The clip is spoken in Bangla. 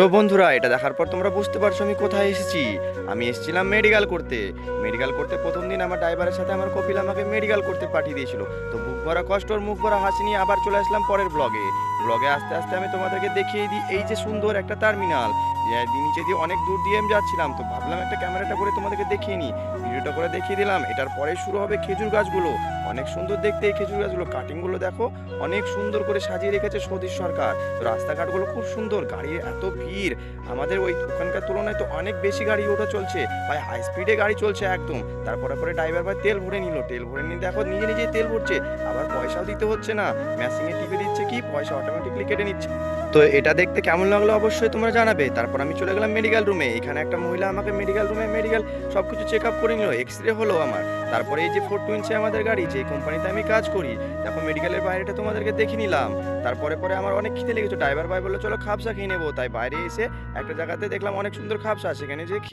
সো বন্ধুরা, এটা দেখার পর তোমরা বুঝতে পারছো আমি কোথায় এসেছি। আমি এসেছিলাম মেডিকেল করতে প্রথম দিন আমার ড্রাইভারের সাথে আমার কপিল আমাকে মেডিকেল করতে পাঠিয়ে দিয়েছিল। তো বুক ভরা কষ্ট আর মুখ ভরা হাসি নিয়ে আবার চলে আসলাম পরের ব্লগে আস্তে আস্তে আমি তোমাদেরকে দেখিয়ে দিই এই যে সুন্দর একটা টার্মিনাল। নিচে দিয়ে অনেক দূর দিয়ে আমি যাচ্ছিলাম, তো ভাবলাম একটা ক্যামেরাটা করে তোমাদেরকে দেখিয়ে নিই। ভিডিওটা করে দেখিয়ে দিলাম। এটার পরে শুরু হবে খেজুর গাছগুলো। অনেক সুন্দর দেখতে এই খেজুর গাছগুলো, কাটিংগুলো দেখো অনেক সুন্দর করে সাজিয়ে রেখেছে সতীশ সরকার। তো রাস্তাঘাটগুলো খুব সুন্দর, গাড়ির এত ভিড় আমাদের ওখানকার তুলনায় তো অনেক বেশি গাড়ি ওটা চলছে ভাই, হাই স্পিডে গাড়ি চলছে একদম। তারপরে ড্রাইভার ভাই তেল ভরে নিয়ে দেখো নিজে নিজেই তেল ভরছে, আবার পয়সাও দিতে হচ্ছে না, মেশিনে টিপে দিচ্ছে কি পয়সা অটোমেটিকলি কেটে নিচ্ছে। তো এটা দেখতে কেমন লাগলো অবশ্যই তোমরা জানাবে। তারপর আমি চলে গেলাম মেডিকেল রুমে। এখানে একটা মহিলা আমাকে মেডিকেল সবকিছু চেক আপ করে নিল, এক্সরে হলো আমার। তারপরে এই যে 420 আমাদের গাড়ি, যে কোম্পানিতে আমি কাজ করি, দেখো মেডিকেলের বাইরেটা তোমাদেরকে দেখে নিলাম। তারপরে আমার অনেক খিদে লেগেছে, ড্রাইভার ভাই বললো চলো খাবসা খেয়ে নেবো, তাই বাইরে এসে একটা জায়গাতে দেখলাম অনেক সুন্দর খাবসা, সেখানে যে